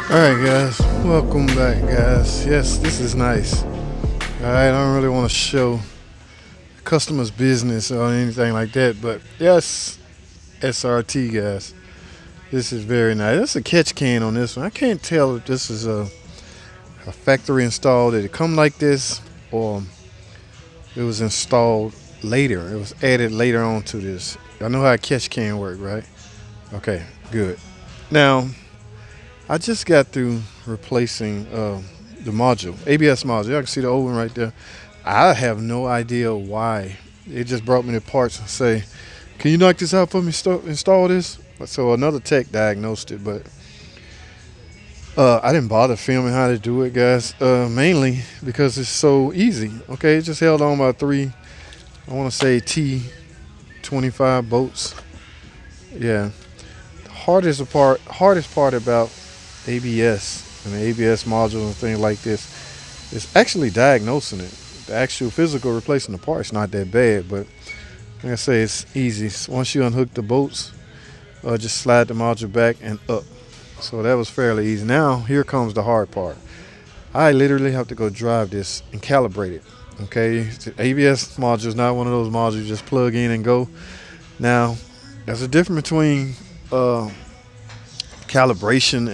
Alright guys, welcome back guys. Yes, this is nice. Alright, I don't really want to show customers business or anything like that, but yes, SRT guys. This is very nice. There's a catch can on this one. I can't tell if this is a factory installed. Did it come like this or it was installed later? It was added later on to this. I know how a catch can work, right? Okay, good. Now, I just got through replacing the module, ABS module. Y'all can see the old one right there. I have no idea why. It just brought me the parts and say, can you knock this out for me, install this? So another tech diagnosed it, but I didn't bother filming how to do it, guys, mainly because it's so easy. Okay, it just held on by three, I want to say T25 bolts. Yeah, the hardest part about ABS and the ABS modules and things like this is actually diagnosing it. The actual physical replacing the part's not that bad, but like I say, it's easy. Once you unhook the bolts, just slide the module back and up. So that was fairly easy. Now here comes the hard part. I literally have to go drive this and calibrate it. Okay, the ABS module is not one of those modules you just plug in and go. Now there's a difference between calibration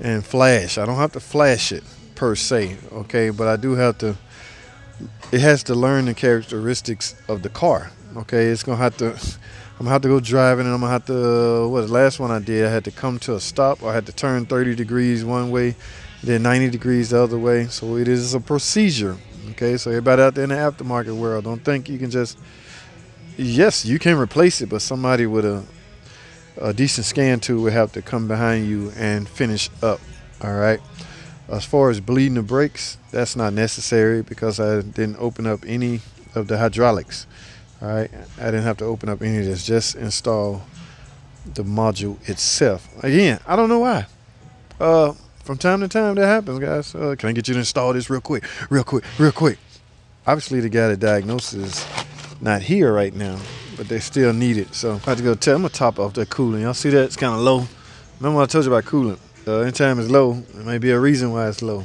and flash. I don't have to flash it per se, okay, but I do have to. It has to learn the characteristics of the car. Okay, it's gonna have to. I'm gonna have to go driving, and I'm gonna have to. What the last one I did, I had to come to a stop. I had to turn 30 degrees one way, then 90 degrees the other way. So it is a procedure. Okay, so everybody out there in the aftermarket world, don't think you can just. Yes, you can replace it, but somebody with a decent scan tool would have to come behind you and finish up. All right. As far as bleeding the brakes, that's not necessary because I didn't open up any of the hydraulics. All right. I didn't have to open up any of this. Just install the module itself. Again, I don't know why. From time to time that happens, guys. Can I get you to install this real quick? Real quick. Obviously, the guy that diagnosed is not here right now, but they still need it. So I have to go tell them to top off that coolant. Y'all see that? It's kind of low. Remember what I told you about coolant? Anytime it's low, there may be a reason why it's low.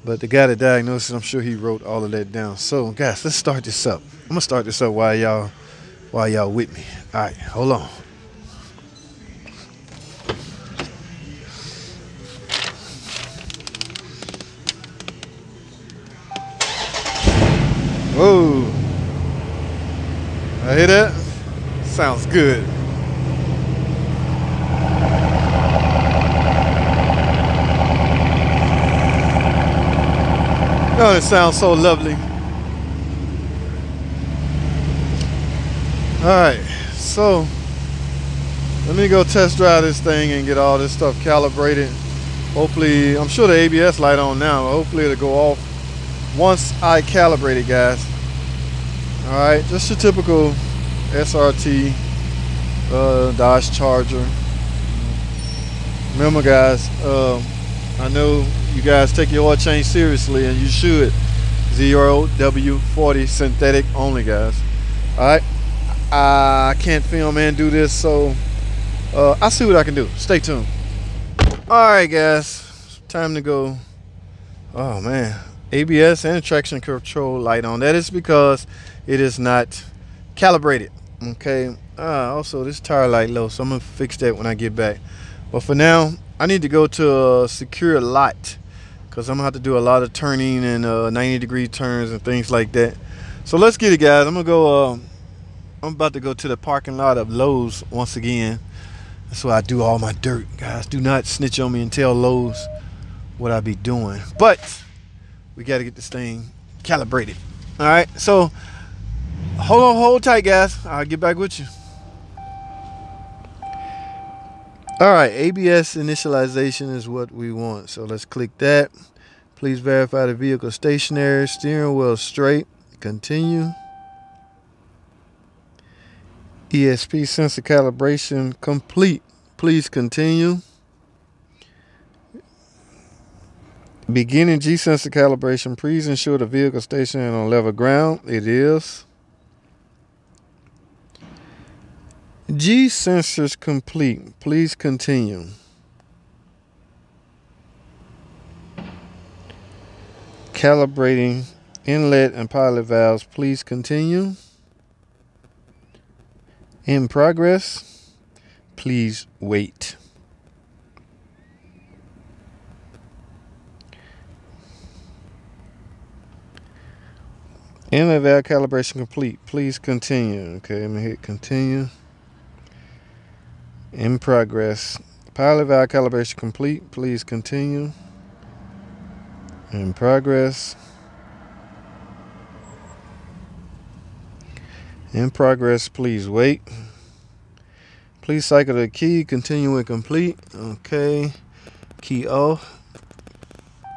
But the guy that diagnosed it, I'm sure he wrote all of that down. So guys, let's start this up. I'm gonna start this up while y'all with me. All right, hold on. Whoa. I hear that? Sounds good. Oh, it sounds so lovely. Alright, so let me go test drive this thing and get all this stuff calibrated. Hopefully, I'm sure the ABS light on now, but hopefully it'll go off once I calibrate it, guys. Alright, just your typical SRT Dodge Charger. Remember guys, I know you guys take your oil change seriously, and you should. 0W40 synthetic only, guys. Alright, I can't film and do this, so I'll see what I can do. Stay tuned. Alright guys, time to go. Oh man, ABS and traction control light on. That is because it is not calibrated. Okay, also this tire light low, so I'm gonna fix that when I get back. But for now, I need to go to a secure lot because I'm gonna have to do a lot of turning and 90-degree turns and things like that. So let's get it, guys. I'm gonna go. I'm about to go to the parking lot of Lowe's once again. That's where I do all my dirt, guys. Do not snitch on me and tell Lowe's what I be doing. But we got to get this thing calibrated. All right. So hold tight, guys. I'll get back with you. All right, ABS initialization is what we want. So let's click that. Please verify the vehicle stationary, steering wheel straight. Continue. ESP sensor calibration complete. Please continue. Beginning G sensor calibration. Please ensure the vehicle stationary on level ground. It is. G sensors complete. Please continue. Calibrating inlet and pilot valves. Please continue. In progress. Please wait. Inlet valve calibration complete. Please continue. Okay, I'm gonna hit continue. In progress. Pilot valve calibration complete. Please continue. In progress. In progress. Please wait. Please cycle the key. Continue when complete. Okay. Key off.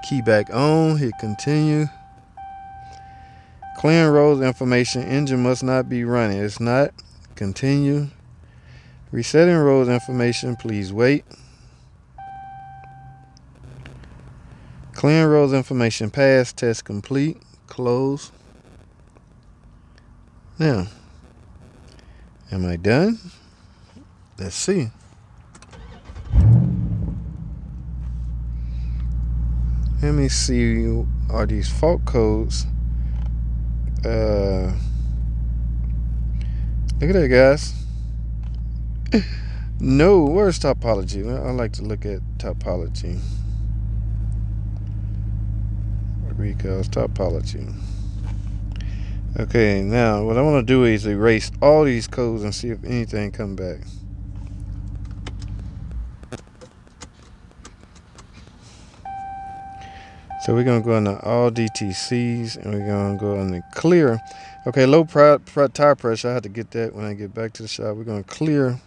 Key back on. Hit continue. Clearing roads information. Engine must not be running. It's not. Continue. Resetting roads information. Please wait. Clearing roads information. Pass. Test complete. Close. Now, am I done? Let's see. Let me see. Are these fault codes? Look at that, guys. No, where's topology? I like to look at topology. Recalls topology. Okay, now what I want to do is erase all these codes and see if anything come back. So we're going to go into all DTCs and we're going to go into clear. Okay, low tire pressure. I have to get that when I get back to the shop. We're going to clear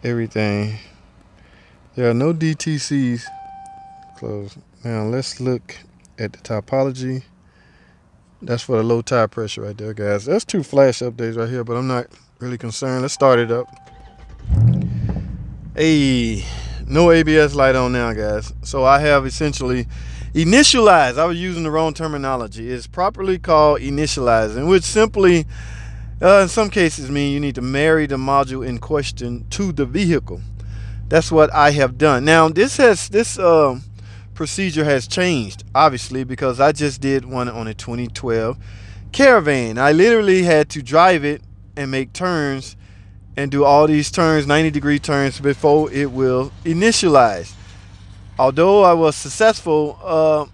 everything. There are no DTCs. Close. Now let's look at the topology. That's for the low tire pressure right there, guys. That's 2 flash updates right here, but I'm not really concerned. Let's start it up. Hey. No ABS light on now, guys. So I have essentially initialized. I was using the wrong terminology. It's properly called initialized, and which simply, in some cases, mean you need to marry the module in question to the vehicle. That's what I have done. Now, this procedure has changed, obviously, because I just did one on a 2012 Caravan. I literally had to drive it and make turns and do all these turns, 90-degree turns, before it will initialize. Although I was successful,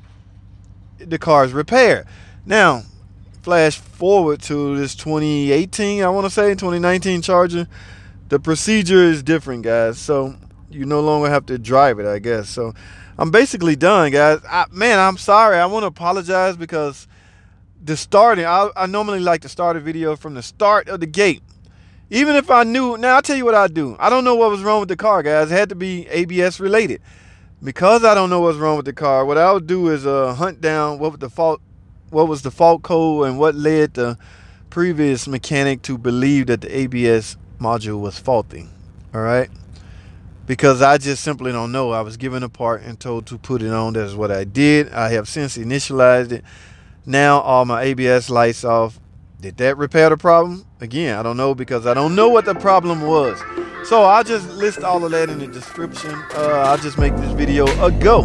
the car is repaired. Now, flash forward to this 2018, I want to say, 2019 Charger. The procedure is different, guys. So you no longer have to drive it, I guess. So I'm basically done, guys. Man, I'm sorry. I want to apologize because the starting, I normally like to start a video from the start of the gate. Even if I knew, now I'll tell you what I do. I don't know what was wrong with the car, guys. It had to be ABS related. Because I don't know what's wrong with the car, what I would do is hunt down what was the fault code and what led the previous mechanic to believe that the ABS module was faulty. All right. Because I just simply don't know. I was given a part and told to put it on. That's what I did. I have since initialized it. Now all my ABS lights off. Did that repair the problem? Again, I don't know because I don't know what the problem was. So I'll just list all of that in the description. I'll just make this video a go.